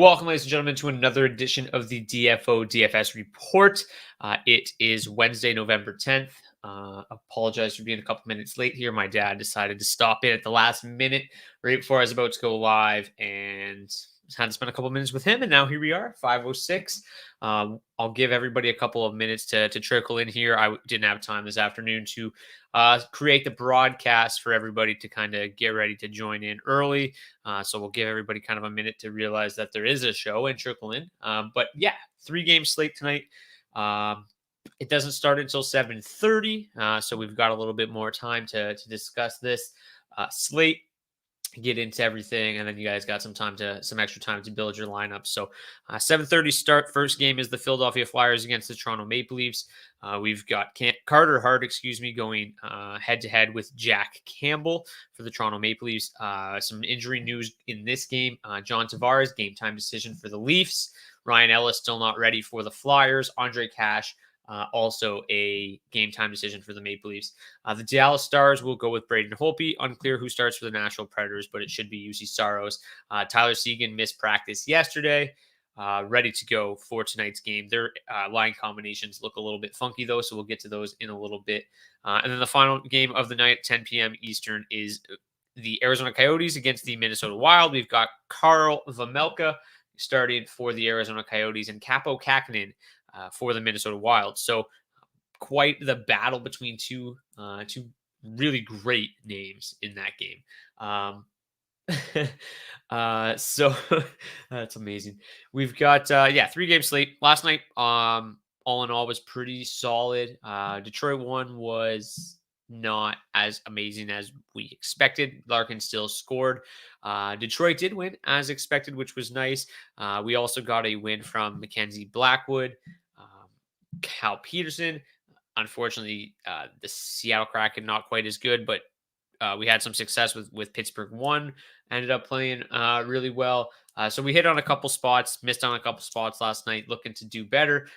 Welcome, ladies and gentlemen, to another edition of the DFO DFS Report. It is Wednesday, November 10th. Apologize for being a couple minutes late here. My dad decided to stop in at the last minute right before I was about to go live and had to spend a couple minutes with him. And now here we are, 5:06. I'll give everybody a couple of minutes to trickle in here. I didn't have time this afternoon to create the broadcast for everybody to kind of get ready to join in early. So we'll give everybody kind of a minute to realize that there is a show and trickle in. But yeah, 3-game slate tonight. It doesn't start until 7:30. So we've got a little bit more time to discuss this slate, get into everything, and then you guys got some extra time to build your lineup. So 7:30 start. First game is the Philadelphia Flyers against the Toronto Maple Leafs. We've got Carter Hart, going head to head with Jack Campbell for the Toronto Maple Leafs. Some injury news in this game. John Tavares, game time decision for the Leafs. Ryan Ellis still not ready for the Flyers. Andre Cash, also a game time decision for the Maple Leafs. The Dallas Stars will go with Braden Holtby. Unclear who starts for the Nashville Predators, but it should be UC Saros. Tyler Seguin missed practice yesterday. Ready to go for tonight's game. Their line combinations look a little bit funky, though, so we'll get to those in a little bit. And then the final game of the night at 10 p.m. Eastern is the Arizona Coyotes against the Minnesota Wild. We've got Karl Vejmelka starting for the Arizona Coyotes and Kaapo Kähkönen for the Minnesota Wild. So quite the battle between two really great names in that game. So that's amazing. We've got 3-game slate. Last night, all in all, was pretty solid. Detroit one was not as amazing as we expected. Larkin still scored. Detroit did win as expected, which was nice. We also got a win from Mackenzie Blackwood, Cal Peterson. Unfortunately, the Seattle Kraken not quite as good, but we had some success with Pittsburgh 1. Ended up playing really well. So we hit on a couple spots, missed on a couple spots last night, looking to do better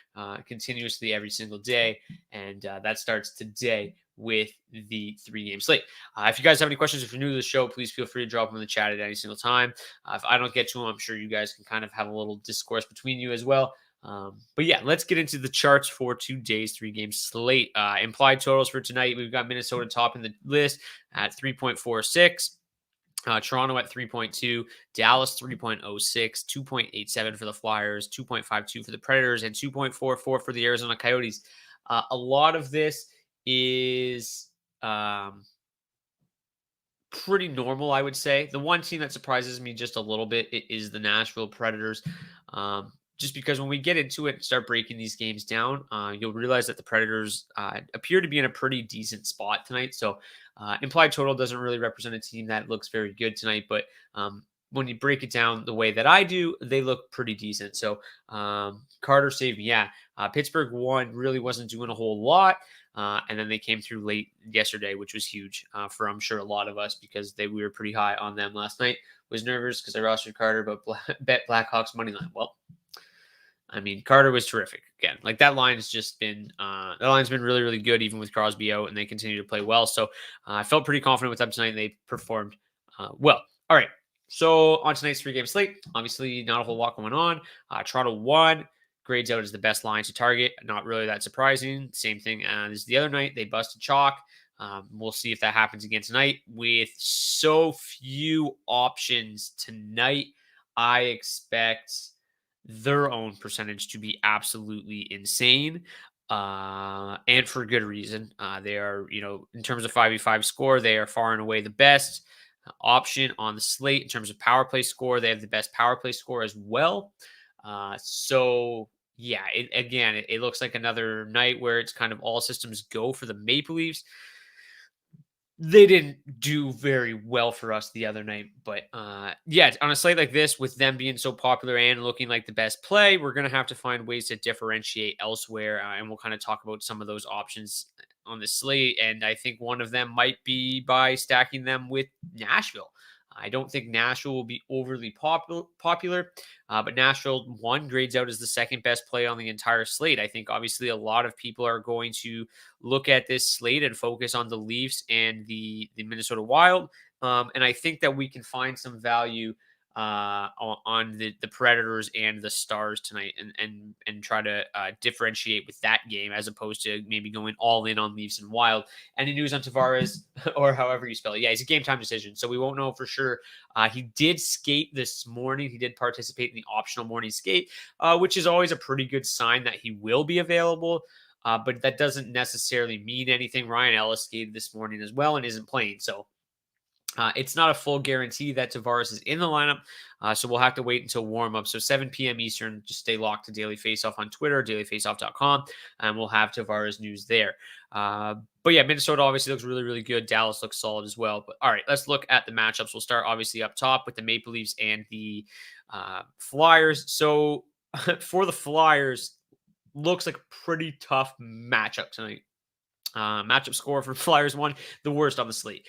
continuously every single day. And that starts today with the 3-game slate. If you guys have any questions, if you're new to the show, please feel free to drop them in the chat at any single time. If I don't get to them, I'm sure you guys can kind of have a little discourse between you as well. But yeah, let's get into the charts for today's 3-game slate. Implied totals for tonight. We've got Minnesota top in the list at 3.46. Toronto at 3.2, Dallas 3.06, 2.87 for the Flyers, 2.52 for the Predators, and 2.44 for the Arizona Coyotes. A lot of this is pretty normal, I would say. The one team that surprises me just a little bit is the Nashville Predators. Just because when we get into it and start breaking these games down, you'll realize that the Predators appear to be in a pretty decent spot tonight. So implied total doesn't really represent a team that looks very good tonight, but when you break it down the way that I do, they look pretty decent. So Carter saved me. Pittsburgh 1 really wasn't doing a whole lot. And then they came through late yesterday, which was huge for, I'm sure, a lot of us because we were pretty high on them last night. Was nervous because I rostered Carter, but bet Blackhawks money line. Well, I mean, Carter was terrific again. Like that line has just been, that line's been really, really good, even with Crosby out, and they continue to play well. So I felt pretty confident with them tonight, and they performed well. All right. So on tonight's 3-game slate, obviously not a whole lot going on. Toronto 1 grades out as the best line to target. Not really that surprising. Same thing as the other night. They busted chalk. We'll see if that happens again tonight. With so few options tonight, I expect their own percentage to be absolutely insane, and for good reason. They are, in terms of 5v5 score, they are far and away the best option on the slate. In terms of power play score, they have the best power play score as well. So yeah, it looks like another night where it's kind of all systems go for the Maple Leafs. They didn't do very well for us the other night, but on a slate like this, with them being so popular and looking like the best play, we're going to have to find ways to differentiate elsewhere, and we'll kind of talk about some of those options on the slate, and I think one of them might be by stacking them with Nashville. I don't think Nashville will be overly popular, but Nashville 1 grades out as the second best play on the entire slate. I think obviously a lot of people are going to look at this slate and focus on the Leafs and the Minnesota Wild. And I think that we can find some value on the Predators and the Stars tonight, and try to differentiate with that game as opposed to maybe going all in on Leafs and Wild. Any news on Tavares or however you spell it? Yeah, he's a game time decision, so we won't know for sure. He did skate this morning. He did participate in the optional morning skate, which is always a pretty good sign that he will be available. But that doesn't necessarily mean anything. Ryan Ellis skated this morning as well and isn't playing, so it's not a full guarantee that Tavares is in the lineup, so we'll have to wait until warm up. So 7 p.m. Eastern, just stay locked to Daily Faceoff on Twitter, dailyfaceoff.com, and we'll have Tavares news there. But yeah, Minnesota obviously looks really, really good. Dallas looks solid as well. But all right, let's look at the matchups. We'll start obviously up top with the Maple Leafs and the Flyers. So for the Flyers, looks like a pretty tough matchup tonight. Matchup score for Flyers 1, the worst on the slate.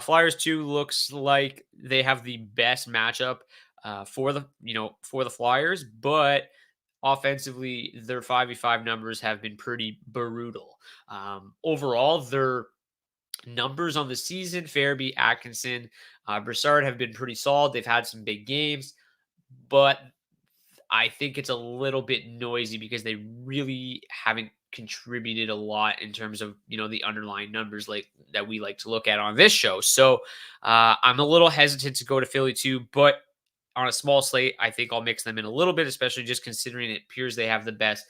Flyers 2 looks like they have the best matchup for the Flyers, but offensively, their 5v5 numbers have been pretty brutal. Overall, their numbers on the season, Farabee, Atkinson, Brassard have been pretty solid. They've had some big games, but I think it's a little bit noisy because they really haven't contributed a lot in terms of the underlying numbers like that we like to look at on this show. So I'm a little hesitant to go to Philly too, but on a small slate, I think I'll mix them in a little bit, especially just considering it appears they have the best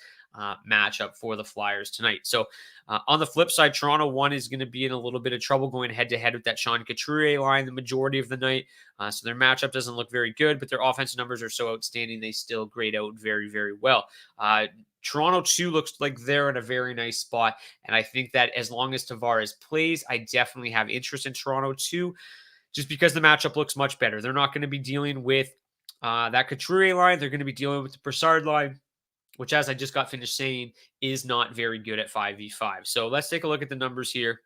matchup for the Flyers tonight. So on the flip side, Toronto 1 is going to be in a little bit of trouble going head-to-head with that Sean Couturier line the majority of the night. So their matchup doesn't look very good, but their offensive numbers are so outstanding, they still grade out very, very well. Toronto 2 looks like they're in a very nice spot, and I think that as long as Tavares plays, I definitely have interest in Toronto 2, just because the matchup looks much better. They're not going to be dealing with that Couturier line. They're going to be dealing with the Brassard line, which, as I just got finished saying, is not very good at 5v5. So let's take a look at the numbers here.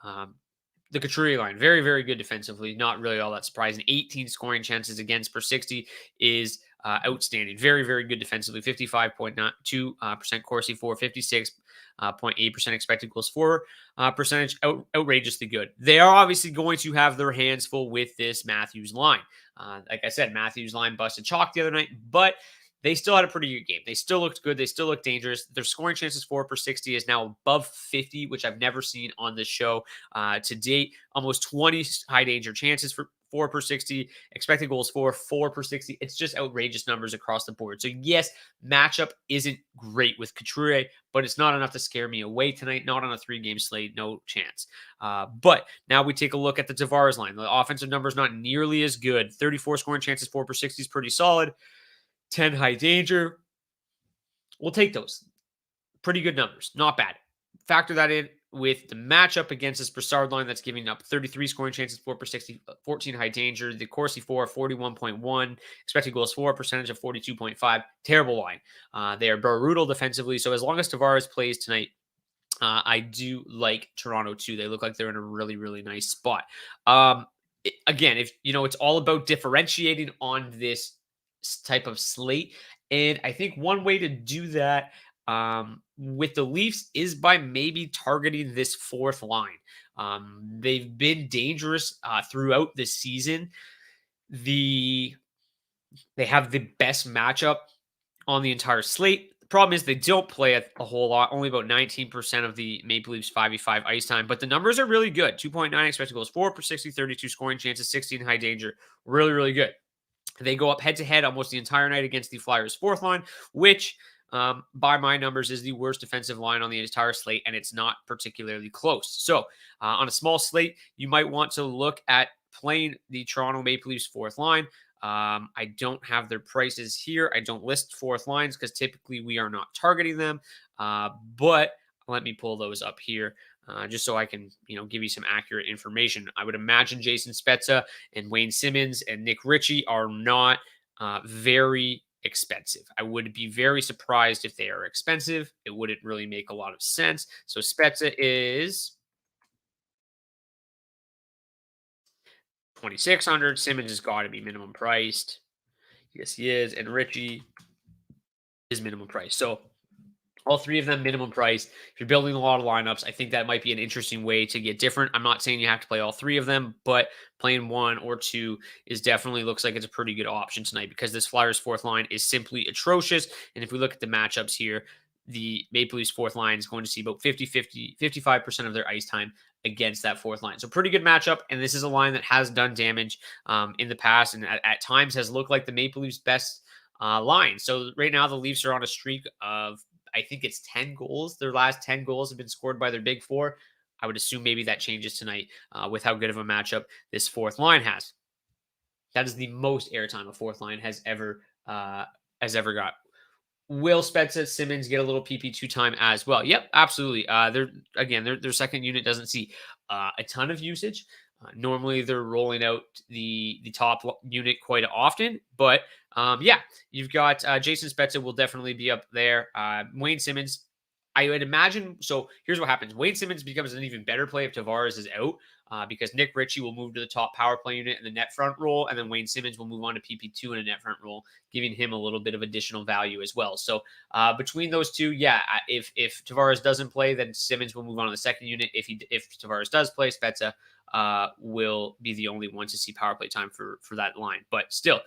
The Couturier line, very, very good defensively. Not really all that surprising. 18 scoring chances against per 60 is outstanding. Very, very good defensively. 55.2% Corsi for, 56.8% expected goals for percentage. Outrageously good. They are obviously going to have their hands full with this Matthews line. Like I said, Matthews line busted chalk the other night, but they still had a pretty good game. They still looked good. They still looked dangerous. Their scoring chances for per 60 is now above 50, which I've never seen on this show to date. Almost 20 high danger chances for 4 per 60. Expected goals for 4 per 60. It's just outrageous numbers across the board. So yes, matchup isn't great with Couturier, but it's not enough to scare me away tonight. Not on a 3-game slate. No chance. But now we take a look at the Tavares line. The offensive numbers not nearly as good. 34 scoring chances, 4 per 60 is pretty solid. 10 high danger. We'll take those. Pretty good numbers. Not bad. Factor that in with the matchup against this Brassard line that's giving up 33 scoring chances, 4 per 60, 14 high danger. The Corsi 4, 41.1. Expected goals for, percentage of 42.5. Terrible line. They are brutal defensively. So as long as Tavares plays tonight, I do like Toronto too. They look like they're in a really, really nice spot. Again, if it's all about differentiating on this type of slate. And I think one way to do that with the Leafs is by maybe targeting this fourth line. They've been dangerous throughout the season. They have the best matchup on the entire slate. The problem is they don't play a whole lot, only about 19% of the Maple Leafs 5v5 ice time, but the numbers are really good. 2.9 expected goals, 4 per 60, 32 scoring chances, 16 high danger. Really, really good. They go up head-to-head almost the entire night against the Flyers' fourth line, which, by my numbers, is the worst defensive line on the entire slate, and it's not particularly close. So, on a small slate, you might want to look at playing the Toronto Maple Leafs fourth line. I don't have their prices here. I don't list fourth lines because typically we are not targeting them, but let me pull those up here. Just so I can, give you some accurate information. I would imagine Jason Spezza and Wayne Simmons and Nick Ritchie are not very expensive. I would be very surprised if they are expensive. It wouldn't really make a lot of sense. So Spezza is 2,600. Simmons has got to be minimum priced. Yes, he is. And Ritchie is minimum price. So All three of them minimum price. If you're building a lot of lineups, I think that might be an interesting way to get different. I'm not saying you have to play all three of them, but playing one or two is definitely looks like it's a pretty good option tonight because this Flyers fourth line is simply atrocious. And if we look at the matchups here, the Maple Leafs fourth line is going to see about 55% of their ice time against that fourth line. So pretty good matchup. And this is a line that has done damage in the past and at times has looked like the Maple Leafs best line. So right now the Leafs are on a streak of I think it's 10 goals. Their last 10 goals have been scored by their big four. I would assume maybe that changes tonight with how good of a matchup this fourth line has. That is the most airtime a fourth line has ever got. Will Spezza Simmons get a little PP2 time as well? Yep, absolutely. Their second unit doesn't see a ton of usage. Normally, they're rolling out the top unit quite often, but you've got Jason Spezza will definitely be up there. Wayne Simmons, I would imagine. So here's what happens: Wayne Simmons becomes an even better play if Tavares is out, because Nick Ritchie will move to the top power play unit in the net front role, and then Wayne Simmons will move on to PP2 in a net front role, giving him a little bit of additional value as well. So between those two, if Tavares doesn't play, then Simmons will move on to the second unit. If Tavares does play, Spezza will be the only one to see power play time for that line. But still,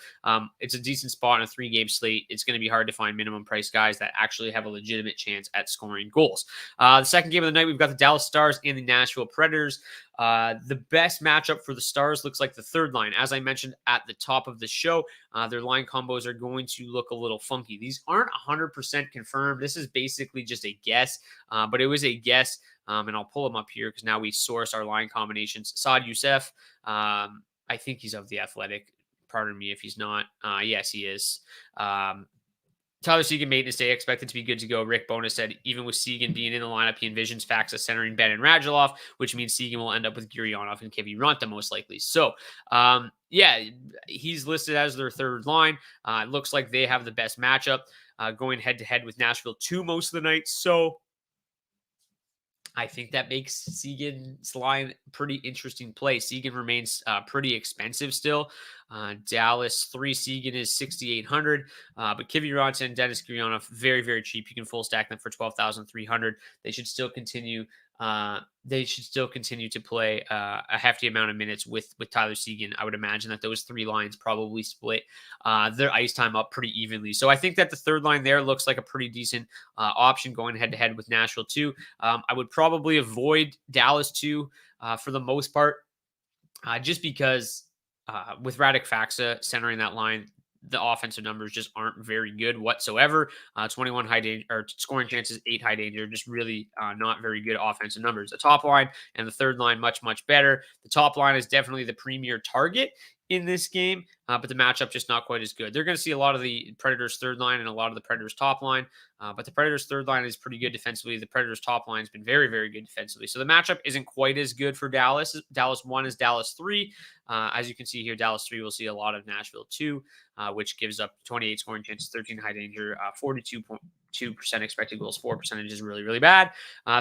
it's a decent spot on a 3-game slate. It's going to be hard to find minimum price guys that actually have a legitimate chance at scoring goals. The second game of the night, we've got the Dallas Stars and the Nashville Predators. The best matchup for the Stars looks like the third line. As I mentioned at the top of the show, their line combos are going to look a little funky. These aren't 100% confirmed. This is basically just a guess, but it was a guess. And I'll pull them up here because now we source our line combinations. Saad Youssef, I think he's of the Athletic. Pardon me if he's not. Yes, he is. Tyler Seguin, maintenance day, expected to be good to go. Rick Bowness said, even with Seguin being in the lineup, he envisions Faxa centering Ben and Radulov, which means Seguin will end up with Gurianov and Kiviranta most likely. So, he's listed as their third line. It looks like they have the best matchup going head-to-head with Nashville 2 most of the night. So, I think that makes Seguin's line pretty interesting play. Seguin remains pretty expensive still. Dallas 3 Seguin is 6,800, but Kiviranta and Dennis Gurianov very, very cheap. You can full stack them for 12,300. They should still continue. To play a hefty amount of minutes with Tyler Seguin. I would imagine that those 3 lines probably split their ice time up pretty evenly. So I think that the third line there looks like a pretty decent option going head-to-head with Nashville too. I would probably avoid Dallas too for the most part, just because with Radek Faxa centering that line, the offensive numbers just aren't very good whatsoever. 21 high danger or scoring chances, 8 high danger, just really not very good offensive numbers. The top line and the third line much, much better. The top line is definitely the premier target in this game, but the matchup just not quite as good. They're going to see a lot of the Predators' third line and a lot of the Predators' top line, but the Predators' third line is pretty good defensively. The Predators' top line has been very, very good defensively. So the matchup isn't quite as good for Dallas. Dallas 1 is Dallas 3. As you can see here, Dallas 3 will see a lot of Nashville 2, which gives up 28 scoring chances, 13 high danger, 42.2% expected goals. 4% is really, really bad.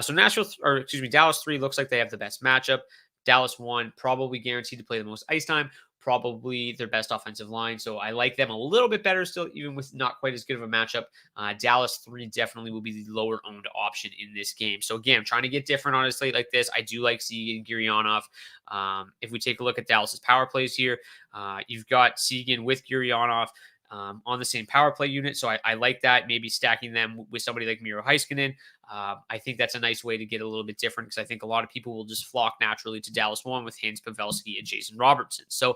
So Dallas 3 looks like they have the best matchup. Dallas 1 probably guaranteed to play the most ice time. Probably their best offensive line. So I like them a little bit better still, even with not quite as good of a matchup. Dallas 3 definitely will be the lower owned option in this game. So again, I'm trying to get different on a slate like this. I do like Seguin, Gurianov. If we take a look at Dallas's power plays here, you've got Seguin with Gurianov on the same power play unit. So I like that. Maybe stacking them with somebody like Miro Heiskanen. I think that's a nice way to get a little bit different because I think a lot of people will just flock naturally to Dallas 1 with Hans Pavelski and Jason Robertson. So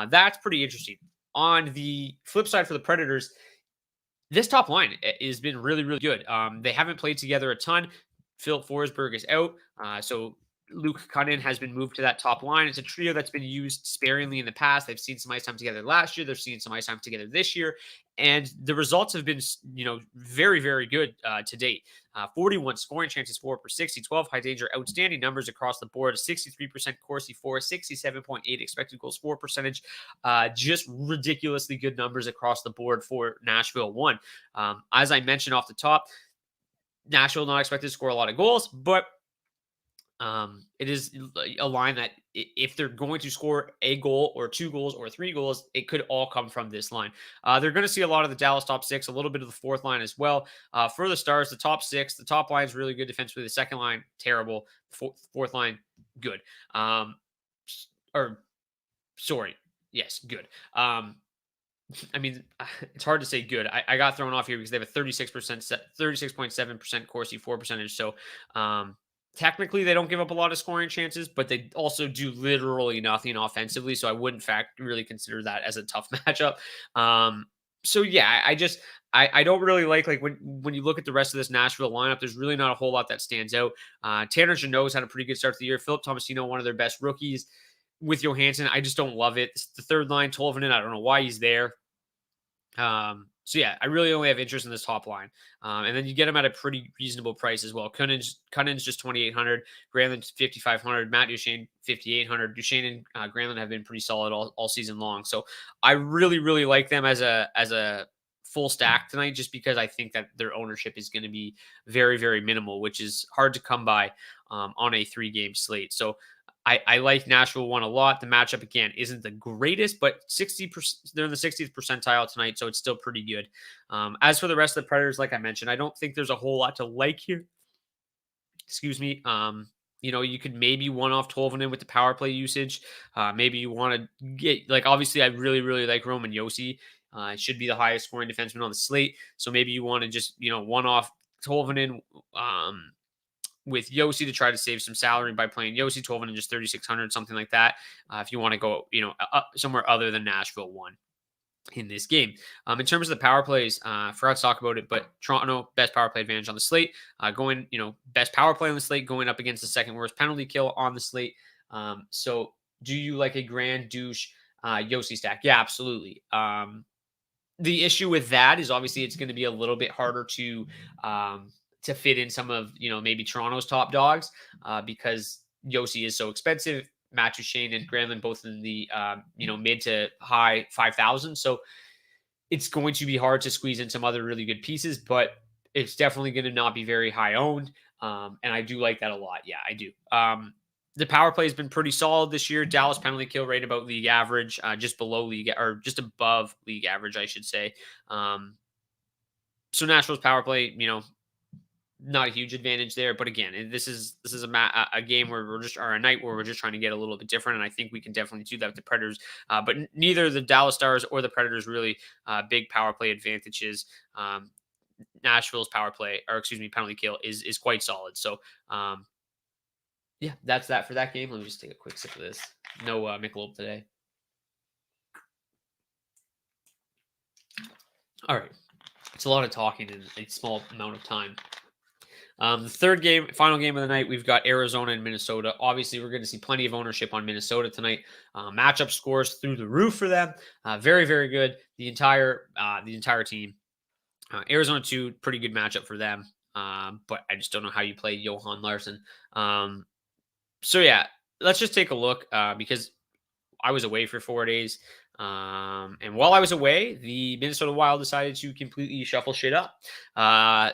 that's pretty interesting. On the flip side for the Predators, this top line has been really, really good. They haven't played together a ton. Philip Forsberg is out. So Luke Cunnin has been moved to that top line. It's a trio that's been used sparingly in the past. They've seen some ice time together last year. They're seeing some ice time together this year. And the results have been, very, very good to date. 41 scoring chances, 4 per 60, 12 high danger, outstanding numbers across the board, 63% Corsi 4, 67.8 expected goals 4 percentage. Just ridiculously good numbers across the board for Nashville 1. As I mentioned off the top, Nashville not expected to score a lot of goals, but It is a line that if they're going to score a goal or 2 goals or 3 goals, it could all come from this line. They're going to see a lot of the Dallas top six, a little bit of the fourth line as well. For the Stars, the top six, the top line is really good defensively. The second line, terrible. Fourth line, good. Or sorry, yes, good. I mean, it's hard to say good. I got thrown off here because they have a 36.7% Corsi for percentage. So technically they don't give up a lot of scoring chances, but they also do literally nothing offensively. So I wouldn't really consider that as a tough matchup. So yeah, I don't really like when you look at the rest of this Nashville lineup, there's really not a whole lot that stands out. Tanner Jeannot's had a pretty good start to the year. Philip Tomasino, one of their best rookies. With Johansson, I just don't love it. It's the third line, Tolvanen, I don't know why he's there. So yeah, I really only have interest in this top line. And then you get them at a pretty reasonable price as well. Cunning's just 2,800, Granlund's 5,500, Matt Duchene 5,800. Duchene and Granlund have been pretty solid all season long. So I really, really like them as a full stack tonight, just because I think that their ownership is going to be very, very minimal, which is hard to come by on a 3-game slate. So I like Nashville one a lot. The matchup, again, isn't the greatest, but 60%, they're in the 60th percentile tonight, so it's still pretty good. As for the rest of the Predators, like I mentioned, I don't think there's a whole lot to like here. Excuse me. You could maybe one-off Tolvanen with the power play usage. Maybe you want to get, obviously, I really, really like Roman Josi. It should be the highest scoring defenseman on the slate. So maybe you want to just, one-off Tolvanen, with Josi to try to save some salary by playing Josi, 12 and just 3,600, something like that. If you want to go, somewhere other than Nashville won in this game. In terms of the power plays, forgot to talk about it, but Toronto, best power play advantage on the slate. Best power play on the slate going up against the second worst penalty kill on the slate. So do you like a grand douche Josi stack? Yeah, absolutely. The issue with that is obviously it's going to be a little bit harder to fit in some of, maybe Toronto's top dogs because Josi is so expensive. Matt Duchene and Granlund both in the, mid to high 5,000. So it's going to be hard to squeeze in some other really good pieces, but it's definitely going to not be very high owned. And I do like that a lot. Yeah, I do. The power play has been pretty solid this year. Dallas penalty kill rate about league average, just below league or just above league average, I should say. So Nashville's power play, not a huge advantage there, but again, this is a game where a night where we're just trying to get a little bit different, and I think we can definitely do that with the Predators. But neither the Dallas Stars or the Predators really big power play advantages. Nashville's penalty kill is quite solid. So yeah, that's that for that game. Let me just take a quick sip of this. No Michelob today. All right, it's a lot of talking in a small amount of time. The final game of the night, we've got Arizona and Minnesota. Obviously, we're going to see plenty of ownership on Minnesota tonight. Matchup scores through the roof for them. Very, very good. The entire team. Arizona 2, pretty good matchup for them. But I just don't know how you play Johan Larsson. So yeah, let's just take a look because I was away for 4 days. And while I was away, the Minnesota Wild decided to completely shuffle shit up.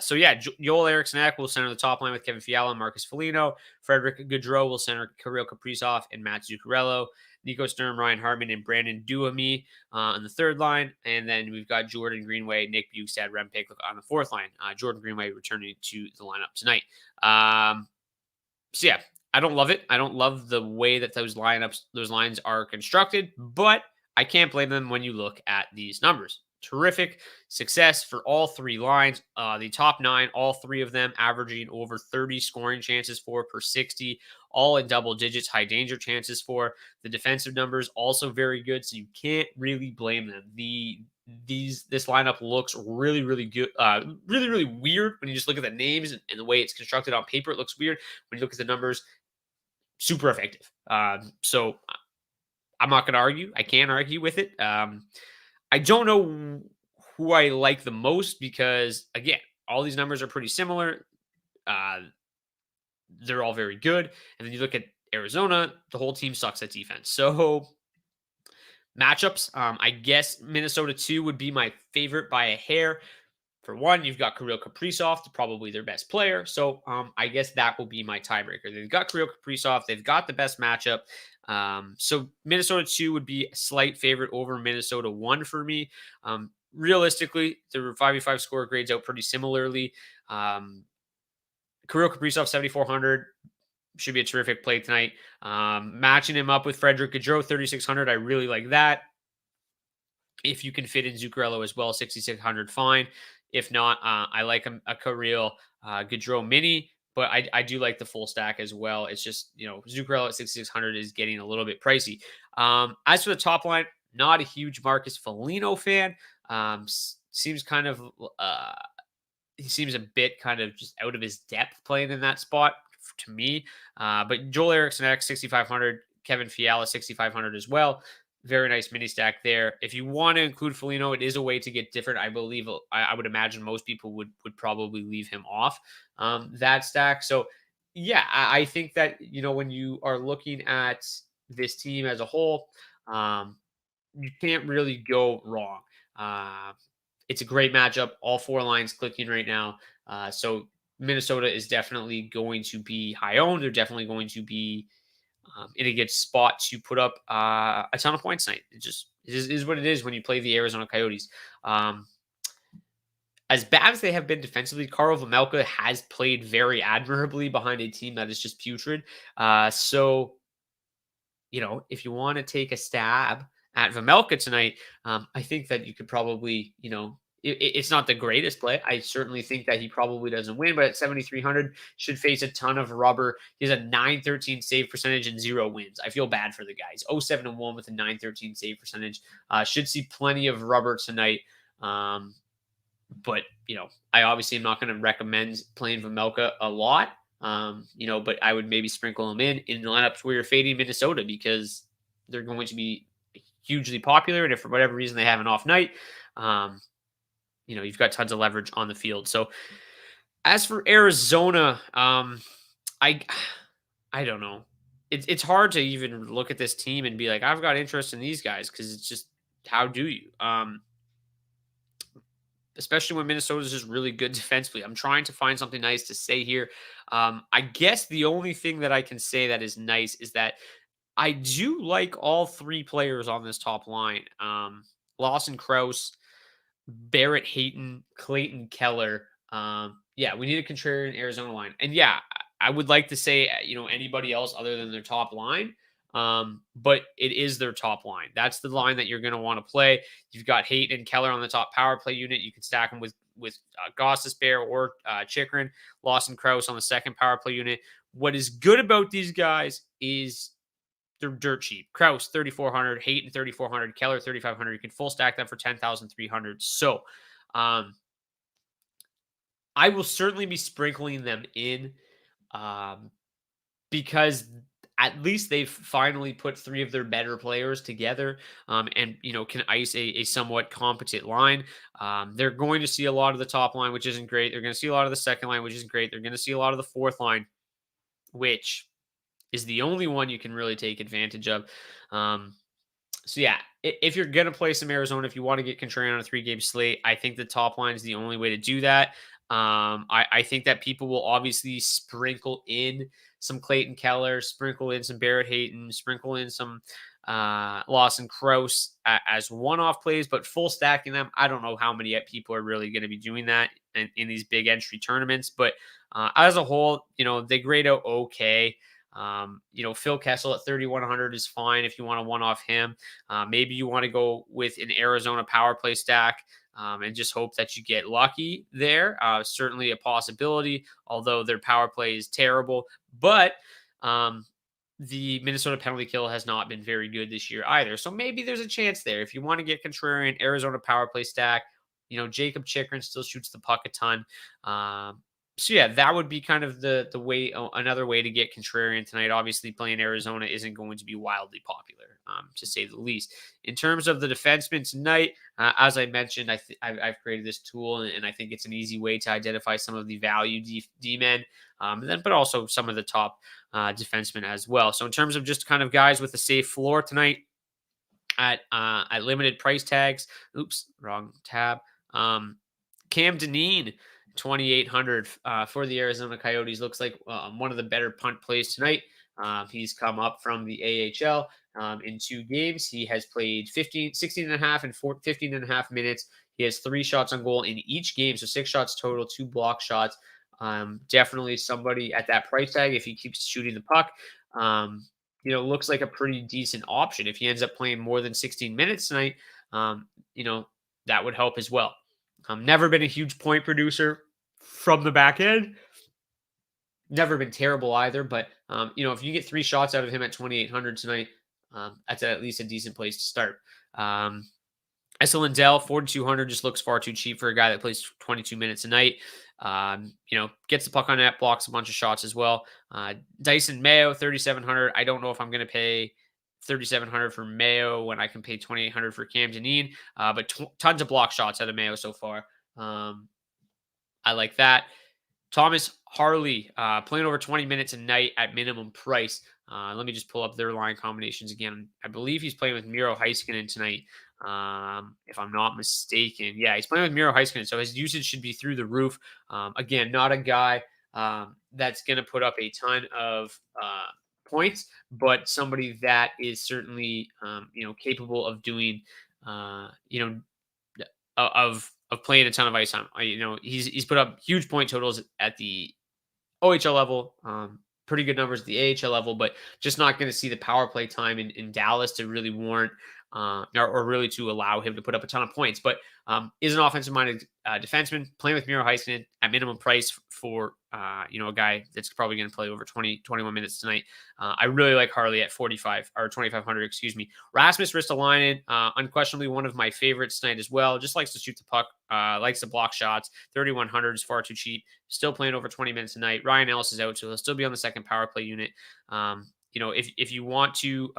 So yeah, Joel Eriksson will center the top line with Kevin Fiala and Marcus Foligno. Frederick Gaudreau will center Kirill Kaprizov and Matt Zuccarello. Nico Sturm, Ryan Hartman, and Brandon Duhamel on the third line. And then we've got Jordan Greenway, Nick Bjugstad, Rem Pitlick on the fourth line. Jordan Greenway returning to the lineup tonight. So yeah, I don't love it. I don't love the way that those lines are constructed, but I can't blame them when you look at these numbers. Terrific success for all 3 lines. The top 9, all 3 of them averaging over 30 scoring chances for per 60, all in double digits, high danger chances for. The defensive numbers also very good, so you can't really blame them. This lineup looks really, really good, really, really weird when you just look at the names and the way it's constructed on paper. It looks weird. When you look at the numbers, super effective. So I'm not going to argue. I can't argue with it. I don't know who I like the most because, again, all these numbers are pretty similar. They're all very good. And then you look at Arizona, the whole team sucks at defense. So matchups, I guess Minnesota 2 would be my favorite by a hair. For one, you've got Kirill Kaprizov, probably their best player. So I guess that will be my tiebreaker. They've got Kirill Kaprizov. They've got the best matchup. So Minnesota 2 would be a slight favorite over Minnesota 1 for me. Realistically, the 5v5 score grades out pretty similarly. Kirill Kaprizov, 7,400. Should be a terrific play tonight. Matching him up with Frederick Gaudreau, 3,600. I really like that. If you can fit in Zuccarello as well, 6,600, fine. If not, I like a Kirill Gaudreau mini, but I do like the full stack as well. It's just, Zuccarello at 6,600 is getting a little bit pricey. As for the top line, not a huge Marcus Foligno fan. Seems kind of, he seems a bit kind of just out of his depth playing in that spot to me. But Joel Eriksson X, 6,500, Kevin Fiala, 6,500 as well. Very nice mini stack there. If you want to include Foligno, it is a way to get different. I believe, I would imagine most people would probably leave him off that stack. So yeah, I think that, when you are looking at this team as a whole, you can't really go wrong. It's a great matchup. All 4 lines clicking right now. So Minnesota is definitely going to be high owned. They're definitely going to be in a good spot to put up a ton of points tonight. It is what it is when you play the Arizona Coyotes. As bad as they have been defensively, Karel Vejmelka has played very admirably behind a team that is just putrid. So, if you want to take a stab at Vejmelka tonight, I think that you could probably, it's not the greatest play. I certainly think that he probably doesn't win, but at 7,300 should face a ton of rubber. He has a 913 save percentage and 0 wins. I feel bad for the guys. 0-7-1 with a 913 save percentage. Should see plenty of rubber tonight. But, I obviously am not going to recommend playing Vejmelka a lot. But I would maybe sprinkle him in lineups where you're fading Minnesota because they're going to be hugely popular. And if for whatever reason they have an off night, you've got tons of leverage on the field. So as for Arizona, I don't know. It's hard to even look at this team and be like, I've got interest in these guys because it's just, how do you? Especially when Minnesota's just really good defensively. I'm trying to find something nice to say here. I guess the only thing that I can say that is nice is that I do like all 3 players on this top line. Lawson Krause, Barrett Hayton, Clayton Keller. Yeah, we need a contrarian Arizona line. And yeah, I would like to say, anybody else other than their top line. But it is their top line. That's the line that you're going to want to play. You've got Hayton and Keller on the top power play unit. You can stack them with Gostisbehere or Chychrun. Lawson Krause on the second power play unit. What is good about these guys is they're dirt cheap. Krause, 3,400. Hayton, 3,400. Keller, 3,500. You can full stack them for 10,300. So I will certainly be sprinkling them in because at least they've finally put 3 of their better players together and, can ice a somewhat competent line. They're going to see a lot of the top line, which isn't great. They're going to see a lot of the second line, which isn't great. They're going to see a lot of the fourth line, which is the only one you can really take advantage of. So yeah, if you're going to play some Arizona, if you want to get contrarian on a 3-game slate, I think the top line is the only way to do that. I think that people will obviously sprinkle in some Clayton Keller, sprinkle in some Barrett Hayton, sprinkle in some Lawson Krause as one-off plays, but full stacking them, I don't know how many people are really going to be doing that in these big entry tournaments. But as a whole, they grade out okay. Phil Kessel at 3,100 is fine if you want to one-off him. Maybe you want to go with an Arizona power play stack and just hope that you get lucky there. Certainly a possibility, although their power play is terrible. But the Minnesota penalty kill has not been very good this year either. So maybe there's a chance there. If you want to get contrarian Arizona power play stack, Jacob Chychrun still shoots the puck a ton. So yeah, that would be kind of the way, another way to get contrarian tonight. Obviously, playing Arizona isn't going to be wildly popular, to say the least. In terms of the defensemen tonight, as I mentioned, I've created this tool, and I think it's an easy way to identify some of the value D-men, but also some of the top defensemen as well. So in terms of just kind of guys with a safe floor tonight at limited price tags, oops, wrong tab. Cam Dineen, 2,800 for the Arizona Coyotes. Looks like one of the better punt plays tonight. He's come up from the AHL in 2 games. He has played 16 and a half and 15 and a half minutes. He has 3 shots on goal in each game, so 6 shots total, 2 block shots. Definitely somebody at that price tag, if he keeps shooting the puck, looks like a pretty decent option. If he ends up playing more than 16 minutes tonight, um, you know, that would help as well. Never been a huge point producer from the back end. Never been terrible either, but if you get 3 shots out of him at 2,800 tonight, that's at least a decent place to start. Esa Lindell, 4,200 just looks far too cheap for a guy that plays 22 minutes a night. Gets the puck on net, blocks a bunch of shots as well. Dyson Mayo, 3,700. I don't know if I'm going to pay 3,700 for Mayo when I can pay 2,800 for Cam Dineen, but tons of block shots out of Mayo so far. I like that. Thomas Harley, playing over 20 minutes a night at minimum price. Let me just pull up their line combinations again. I believe he's playing with Miro Heiskanen tonight, if I'm not mistaken. Yeah, he's playing with Miro Heiskanen, so his usage should be through the roof. Again, not a guy that's going to put up a ton of points, but somebody that is certainly, capable of doing, of playing a ton of ice time. He's put up huge point totals at the OHL level, pretty good numbers at the AHL level, but just not going to see the power play time in Dallas to really warrant or really to allow him to put up a ton of points. But is an offensive-minded defenseman playing with Miro Heiskanen at minimum price for a guy that's probably going to play over 21 minutes tonight. I really like Harley at 45 or 2,500, excuse me. Rasmus Ristolainen, unquestionably one of my favorites tonight as well. Just likes to shoot the puck, likes to block shots. 3,100 is far too cheap. Still playing over 20 minutes a night. Ryan Ellis is out, so he'll still be on the second power play unit. If you want to,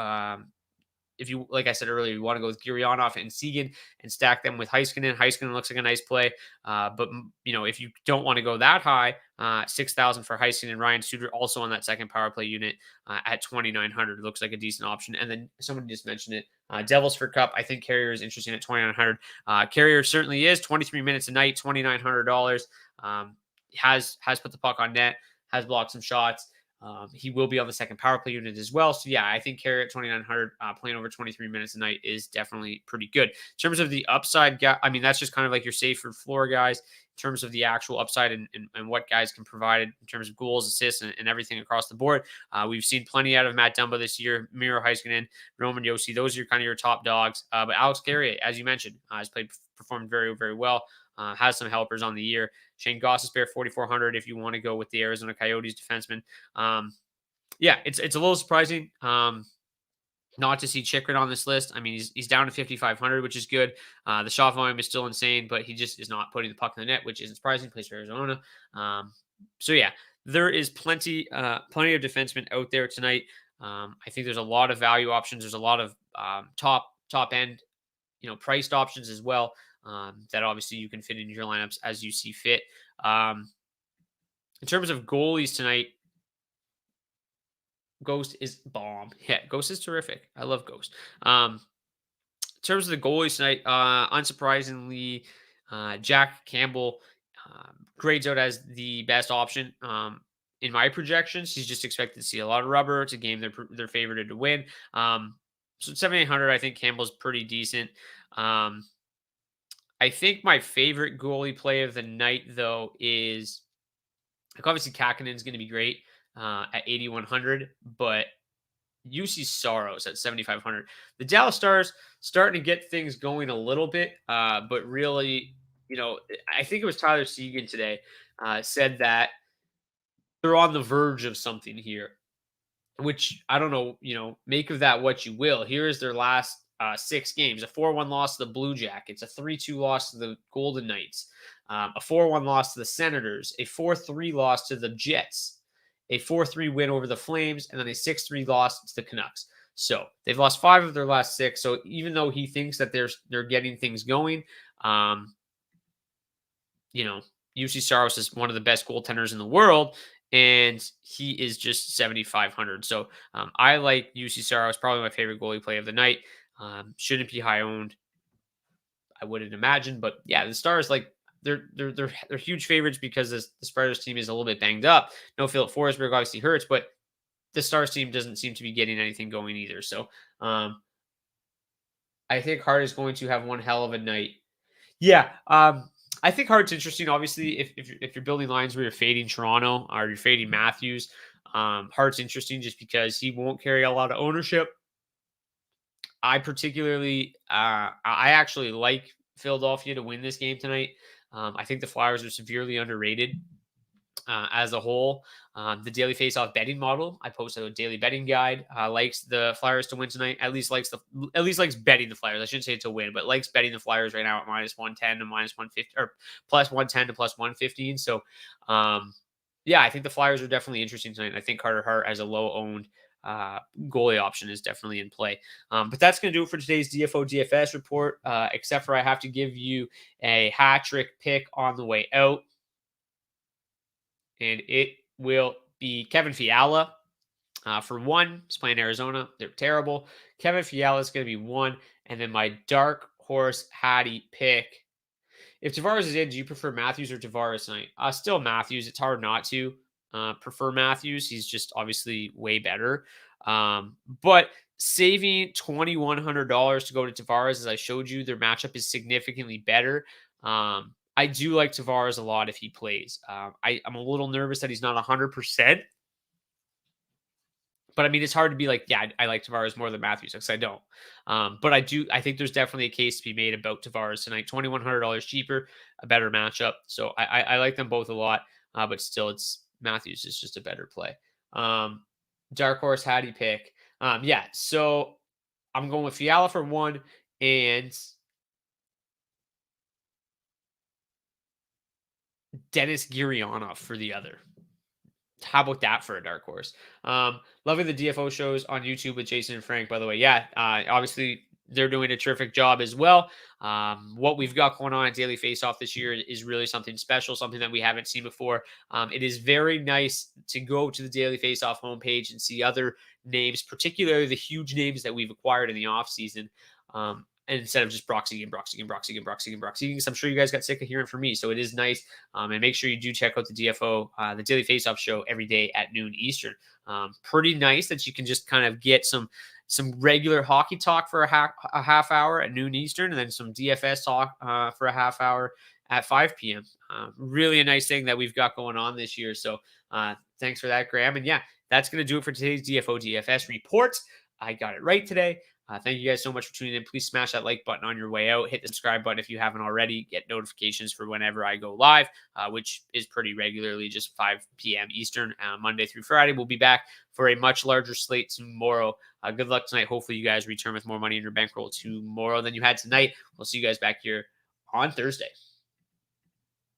like I said earlier, you want to go with Gurianov and Seguin and stack them with Heiskanen. Heiskanen looks like a nice play. But if you don't want to go that high, 6,000 for Heiskanen. Ryan Suter also on that second power play unit at 2,900. Looks like a decent option. And then somebody just mentioned it. Devils for Cup. I think Carrier is interesting at 2,900. Carrier certainly is. 23 minutes a night, $2,900. Has put the puck on net, has blocked some shots. He will be on the second power play unit as well. So, yeah, I think Carrier at 2,900 playing over 23 minutes a night is definitely pretty good. In terms of the upside, that's just kind of like your safer floor guys. In terms of the actual upside and what guys can provide in terms of goals, assists, and everything across the board. We've seen plenty out of Matt Dumba this year, Miro Heiskanen, Roman Josi. Those are kind of your top dogs. But Alex Carrier, as you mentioned, has performed very, very well. Has some helpers on the year. Shane Gostisbehere, 4,400 if you want to go with the Arizona Coyotes defenseman. It's a little surprising not to see Chychrun on this list. I mean, he's down to 5,500, which is good. The shot volume is still insane, but he just is not putting the puck in the net, which isn't surprising. Plays for Arizona. There is plenty of defensemen out there tonight. I think there's a lot of value options. There's a lot of top end, priced options as well. That obviously you can fit into your lineups as you see fit. In terms of goalies tonight, Ghost is bomb. Yeah, Ghost is terrific. I love Ghost. In terms of the goalies tonight, unsurprisingly, Jack Campbell grades out as the best option. In my projections, he's just expected to see a lot of rubber. It's a game they're favored to win. So 7,800, I think Campbell's pretty decent. I think my favorite goalie play of the night, though, is obviously Kakanen's going to be great at 8,100, but UC Saros at 7,500. The Dallas Stars starting to get things going a little bit, but really, I think it was Tyler Seguin today said that they're on the verge of something here, which I don't know, make of that what you will. Here is their last 6 games: a 4-1 loss to the Blue Jackets, a 3-2 loss to the Golden Knights, a 4-1 loss to the Senators, a 4-3 loss to the Jets, a 4-3 win over the Flames, and then a 6-3 loss to the Canucks. So they've lost 5 of their last 6. So even though he thinks that they're getting things going, UC Saros is one of the best goaltenders in the world, and he is just 7,500. So I like UC Saros, probably my favorite goalie play of the night. Shouldn't be high owned, I wouldn't imagine. But yeah, the Stars, they're huge favorites because the Predators team is a little bit banged up. No Philip Forsberg obviously hurts, but the Stars team doesn't seem to be getting anything going either. So I think Hart is going to have one hell of a night. Yeah, I think Hart's interesting. Obviously, if you're building lines where you're fading Toronto or you're fading Matthews, Hart's interesting just because he won't carry a lot of ownership. I particularly, I actually like Philadelphia to win this game tonight. I think the Flyers are severely underrated as a whole. The daily face-off betting model, I posted a daily betting guide, likes the Flyers to win tonight. At least likes betting the Flyers. I shouldn't say to win, but likes betting the Flyers right now at -110 to -150 or +110 to +115. So, yeah, I think the Flyers are definitely interesting tonight. I think Carter Hart as a low-owned goalie option is definitely in play. But that's going to do it for today's DFO DFS report, except for I have to give you a hat trick pick on the way out. And it will be Kevin Fiala for one. He's playing Arizona. They're terrible. Kevin Fiala is going to be one. And then my dark horse Hattie pick. If Tavares is in, do you prefer Matthews or Tavares tonight? Still Matthews. It's hard not to prefer Matthews. He's just obviously way better. But saving $2,100 to go to Tavares, as I showed you, their matchup is significantly better. I do like Tavares a lot if he plays. I'm a little nervous that he's not 100%. But I mean, it's hard to be like, yeah, I like Tavares more than Matthews because I don't. But I think there's definitely a case to be made about Tavares tonight. $2,100 cheaper, a better matchup. So I like them both a lot. But still, it's Matthews is just a better play. Dark horse, how do you pick? Yeah, so I'm going with Fiala for one and Dennis Gurianov for the other. How about that for a dark horse? Loving the DFO shows on YouTube with Jason and Frank, by the way. Yeah, obviously they're doing a terrific job as well. What we've got going on at Daily Faceoff this year is really something special, something that we haven't seen before. It is very nice to go to the Daily Faceoff homepage and see other names, particularly the huge names that we've acquired in the offseason. And instead of just Broxy, because I'm sure you guys got sick of hearing from me. So it is nice. And make sure you do check out the DFO, the Daily Faceoff show every day at noon Eastern. Pretty nice that you can just kind of get some regular hockey talk for a half hour at noon Eastern, and then some DFS talk for a half hour at 5 p.m. Really a nice thing that we've got going on this year. So thanks for that, Graham. And yeah, that's going to do it for today's DFO DFS report. I got it right today. Thank you guys so much for tuning in. Please smash that like button on your way out. Hit the subscribe button if you haven't already. Get notifications for whenever I go live, which is pretty regularly, just 5 p.m. Eastern, Monday through Friday. We'll be back for a much larger slate tomorrow. Good luck tonight. Hopefully you guys return with more money in your bankroll tomorrow than you had tonight. We'll see you guys back here on Thursday.